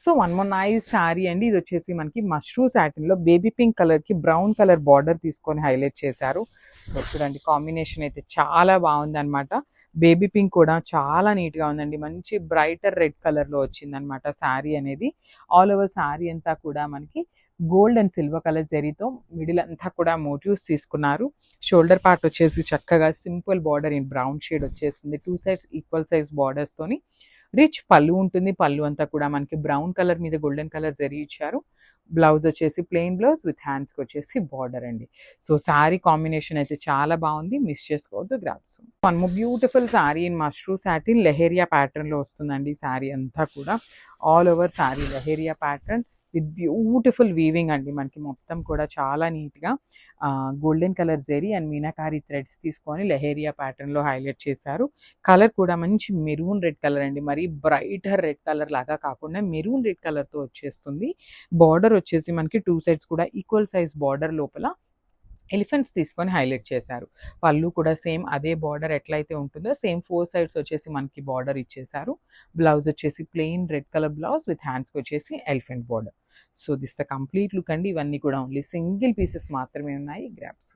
So one more nice sari అండి. ఇది వచ్చేసి మనకి మష్రూమ్ సాటిన్లో బేబీ పింక్ కలర్కి బ్రౌన్ కలర్ బార్డర్ తీసుకొని హైలైట్ చేశారు. సో చూడండి కాంబినేషన్ అయితే చాలా బాగుంది అనమాట. బేబీ పింక్ కూడా చాలా నీట్గా ఉందండి. మంచి బ్రైటర్ రెడ్ కలర్లో వచ్చిందనమాట శారీ అనేది. ఆల్ ఓవర్ శారీ అంతా కూడా మనకి గోల్డ్ అండ్ సిల్వర్ కలర్ జరీతో మిడిల్ అంతా కూడా మోటివ్స్ తీసుకున్నారు. షోల్డర్ పార్ట్ వచ్చేసి చక్కగా simple border in brown shade వచ్చేస్తుంది. 2 సైడ్స్ ఈక్వల్ సైజ్ బార్డర్స్తోని రిచ్ పళ్ళు ఉంటుంది. పళ్ళు అంతా కూడా మనకి బ్రౌన్ కలర్ మీద గోల్డెన్ కలర్ జరీ ఇచ్చారు. బ్లౌజ్ వచ్చేసి ప్లెయిన్ బ్లౌజ్ విత్ హ్యాండ్స్కి వచ్చేసి బార్డర్ అండి. సో శారీ కాంబినేషన్ అయితే చాలా బాగుంది. మిస్ చేసుకోవద్దు. గ్రాప్స్ one more beautiful sari in mushroom satin leheriya ప్యాటర్న్లో వస్తుందండి. శారీ అంతా కూడా all over sari leheriya pattern with beautiful weaving అండి. మనకి మొత్తం కూడా చాలా నీట్గా golden colour zari and meenakari threads తీసుకొని లెహేరియా ప్యాటర్న్లో హైలైట్ చేశారు. కలర్ కూడా మంచి మెరూన్ రెడ్ కలర్ అండి. మరి బ్రైటర్ రెడ్ కలర్ లాగా కాకుండా మెరూన్ రెడ్ కలర్తో వచ్చేస్తుంది. బార్డర్ వచ్చేసి మనకి 2 సైడ్స్ కూడా ఈక్వల్ సైజ్ బార్డర్ లోపల ఎలిఫెంట్స్ తీసుకొని హైలైట్ చేశారు. పళ్ళు కూడా సేమ్ అదే బార్డర్ ఎట్లయితే ఉంటుందో సేమ్ 4 సైడ్స్ వచ్చేసి మనకి బార్డర్ ఇచ్చేశారు. బ్లౌజ్ వచ్చేసి plain red colour blouse with హ్యాండ్స్కి వచ్చేసి elephant border. So this the complete look అండి. ఇవన్నీ కూడా ఓన్లీ సింగిల్ పీసెస్ మాత్రమే ఉన్నాయి. Grasp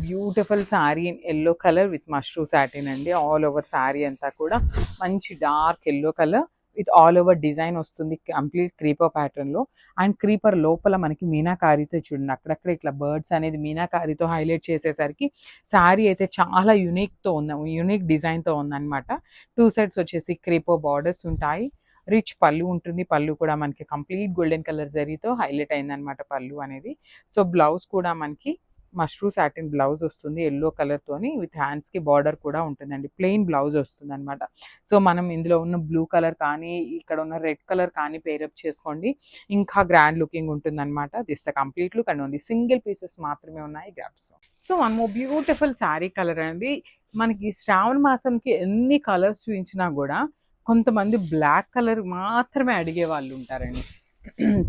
beautiful sari in yellow colour with mushroom satin అండి. ఆల్ ఓవర్ శారీ అంతా కూడా మంచి dark yellow colour with all over design వస్తుంది. కంప్లీట్ క్రీపర్ ప్యాటర్న్లో అండ్ క్రీపర్ లోపల మనకి మీనాకారితో చూడండి అక్కడక్కడ ఇట్లా బర్డ్స్ అనేది మీనాకారితో హైలైట్ చేసేసరికి శారీ అయితే చాలా యూనిక్తో ఉంది. యూనిక్ డిజైన్తో ఉందన్నమాట. 2 సైడ్స్ వచ్చేసి క్రీపర్ బార్డర్స్ ఉంటాయి. రిచ్ పళ్ళు ఉంటుంది. పళ్ళు కూడా మనకి కంప్లీట్ గోల్డెన్ కలర్ జరీతో హైలైట్ అయిందనమాట పళ్ళు అనేది. సో బ్లౌజ్ కూడా మనకి మష్రూమ్ సాటిన్ బ్లౌజ్ వస్తుంది ఎల్లో కలర్తోని విత్ హ్యాండ్స్కి బార్డర్ కూడా ఉంటుందండి. ప్లెయిన్ బ్లౌజ్ వస్తుంది అనమాట. సో మనం ఇందులో ఉన్న బ్లూ కలర్ కానీ ఇక్కడ ఉన్న రెడ్ కలర్ కానీ పేరప్ చేసుకోండి, ఇంకా గ్రాండ్ లుకింగ్ ఉంటుందన్నమాట. This the complete look and only single pieces మాత్రమే ఉన్నాయి grasp. So one more beautiful sari colour అండి. మనకి శ్రావణ మాసంకి ఎన్ని కలర్స్ చూపించినా కూడా కొంతమంది బ్లాక్ కలర్ మాత్రమే అడిగే వాళ్ళు ఉంటారండి.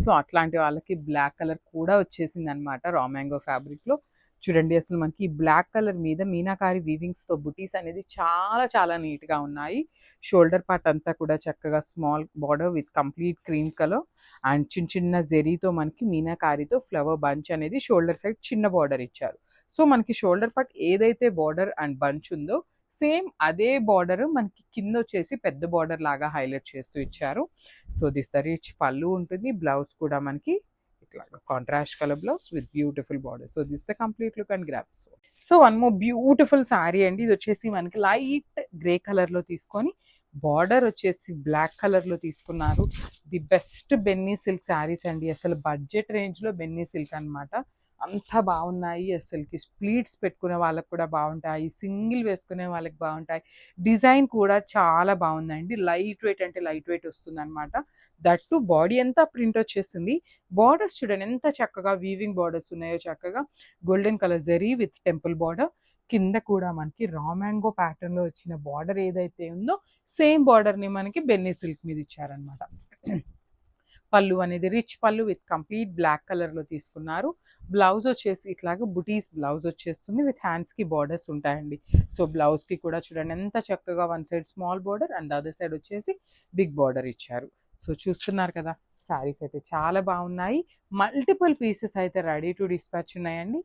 సో అట్లాంటి వాళ్ళకి బ్లాక్ కలర్ కూడా వచ్చేసింది అనమాట రా మ్యాంగో ఫ్యాబ్రిక్లో. చూడండి అసలు మనకి బ్లాక్ కలర్ మీద మీనాకారి వీవింగ్స్తో బుటీస్ అనేది చాలా చాలా నీట్గా ఉన్నాయి. షోల్డర్ పార్ట్ అంతా కూడా చక్కగా small border with complete cream colour and చిన్న చిన్న జెరీతో మనకి మీనాకారితో ఫ్లవర్ బంచ్ అనేది షోల్డర్ సైడ్ చిన్న బార్డర్ ఇచ్చారు. సో మనకి షోల్డర్ పార్ట్ ఏదైతే బార్డర్ అండ్ బంచ్ ఉందో సేమ్ అదే బార్డర్ మనకి కింద వచ్చేసి పెద్ద బార్డర్ లాగా హైలైట్ చేస్తూ ఇచ్చారు. సో దిస్ ద రిచ్ పళ్ళు ఉంటుంది. బ్లౌజ్ కూడా మనకి ఇట్లాగా contrast colour blouse with beautiful border. So this the complete look and grasp. So one more beautiful sari అండి. ఇది వచ్చేసి మనకి లైట్ గ్రే కలర్లో తీసుకొని బార్డర్ వచ్చేసి బ్లాక్ కలర్లో తీసుకున్నారు. ది బెస్ట్ బెన్నీ సిల్క్ శారీస్ అండి. అసలు బడ్జెట్ రేంజ్లో బెన్నీ సిల్క్ అనమాట. అంతా బాగున్నాయి. అసలుకి ప్లీట్స్ పెట్టుకునే వాళ్ళకి కూడా బాగుంటాయి, సింగిల్ వేసుకునే వాళ్ళకి బాగుంటాయి. డిజైన్ కూడా చాలా బాగుందండి. లైట్ వెయిట్ అంటే లైట్ వెయిట్ వస్తుంది అనమాట. దట్టు బాడీ అంతా ప్రింట్ వచ్చేస్తుంది. బార్డర్స్ చూడండి ఎంత చక్కగా వీవింగ్ బార్డర్స్ ఉన్నాయో, చక్కగా golden colour zari with temple border. కింద కూడా మనకి రా మ్యాంగో ప్యాటర్న్లో వచ్చిన బార్డర్ ఏదైతే ఉందో సేమ్ బార్డర్ని మనకి బెన్నీ సిల్క్ మీద ఇచ్చారనమాట. పళ్ళు అనేది రిచ్ పళ్ళు విత్ కంప్లీట్ బ్లాక్ కలర్లో తీసుకున్నారు. బ్లౌజ్ వచ్చేసి ఇట్లాగా బుటీస్ బ్లౌజ్ వచ్చేస్తుంది విత్ హ్యాండ్స్కి బార్డర్స్ ఉంటాయండి. సో బ్లౌజ్కి కూడా చూడండి ఎంత చక్కగా one side small border and other side వచ్చేసి బిగ్ బార్డర్ ఇచ్చారు. సో చూస్తున్నారు కదా శారీస్ అయితే చాలా బాగున్నాయి. మల్టిపుల్ పీసెస్ అయితే రెడీ టు డిస్పాచ్ ఉన్నాయండి.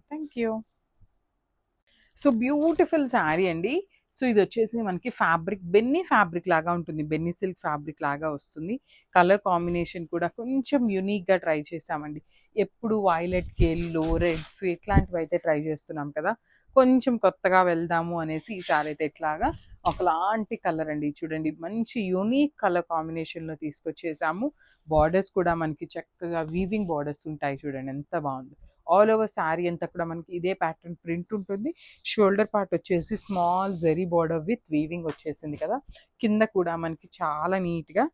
Thank you. So beautiful sari అండి. సో ఇది వచ్చేసి మనకి ఫ్యాబ్రిక్ బెన్నీ ఫ్యాబ్రిక్ లాగా ఉంటుంది. బెన్నీ సిల్క్ ఫ్యాబ్రిక్ లాగా వస్తుంది. కలర్ కాంబినేషన్ కూడా కొంచెం యూనిక్గా ట్రై చేసామండి. ఎప్పుడు వైలెట్కి ఎల్లో రెడ్స్ ఇట్లాంటివి అయితే ట్రై చేస్తున్నాం కదా, కొంచెం కొత్తగా వెళ్దాము అనేసి ఈసారి అయితే ఇట్లాగా ఒకలాంటి కలర్ అండి. చూడండి మంచి యూనిక్ కలర్ కాంబినేషన్లో తీసుకొచ్చేసాము. బార్డర్స్ కూడా మనకి చక్కగా వీవింగ్ బార్డర్స్ ఉంటాయి. చూడండి ఎంత బాగుంది. ఆల్ ఓవర్ శారీ అంతా కూడా మనకి ఇదే ప్యాటర్న్ ప్రింట్ ఉంటుంది. షోల్డర్ పార్ట్ వచ్చేసి small zari border with weaving వచ్చేసింది కదా. కింద కూడా మనకి చాలా నీట్గా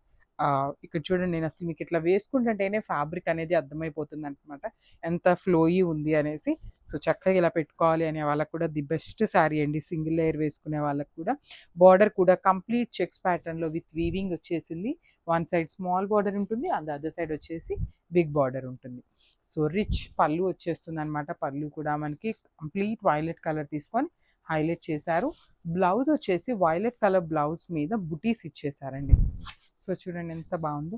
ఇక్కడ చూడండి, నేను అసలు మీకు ఇట్లా వేసుకుంటుంటేనే ఫ్యాబ్రిక్ అనేది అర్థమైపోతుంది అనమాట ఎంత ఫ్లోయీ ఉంది అనేసి. సో చక్కగా ఇలా పెట్టుకోవాలి అనే వాళ్ళకు కూడా ది బెస్ట్ శారీ అండి. సింగిల్ లేయర్ వేసుకునే వాళ్ళకు కూడా. బార్డర్ కూడా కంప్లీట్ చెక్స్ ప్యాటర్న్లో విత్ వీవింగ్ వచ్చేసింది. వన్ సైడ్ స్మాల్ బార్డర్ ఉంటుంది అండ్ అదర్ సైడ్ వచ్చేసి బిగ్ బార్డర్ ఉంటుంది. సో రిచ్ పళ్ళు వచ్చేస్తుంది అనమాట. పళ్ళు కూడా మనకి కంప్లీట్ వైలెట్ కలర్ తీసుకొని హైలైట్ చేశారు. బ్లౌజ్ వచ్చేసి వైలెట్ కలర్ బ్లౌజ్ మీద బుటీస్ ఇచ్చేసారండి. సో చూడండి ఎంత బాగుందో.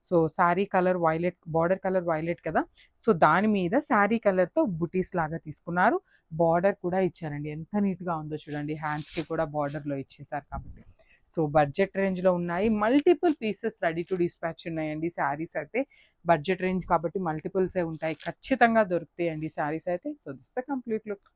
So sari colour violet, border colour violet కదా, సో దాని మీద శారీ కలర్తో బుటీస్ లాగా తీసుకున్నారు. బార్డర్ కూడా ఇచ్చారండి, ఎంత నీట్గా ఉందో చూడండి. హ్యాండ్స్కి కూడా బార్డర్లో ఇచ్చేసారు కాబట్టి. సో బడ్జెట్ రేంజ్లో ఉన్నాయి, multiple pieces ready to dispatch ఉన్నాయండి. శారీస్ అయితే బడ్జెట్ రేంజ్ కాబట్టి మల్టిపుల్సే ఉంటాయి, ఖచ్చితంగా దొరుకుతాయండి శారీస్ అయితే. So this the complete look.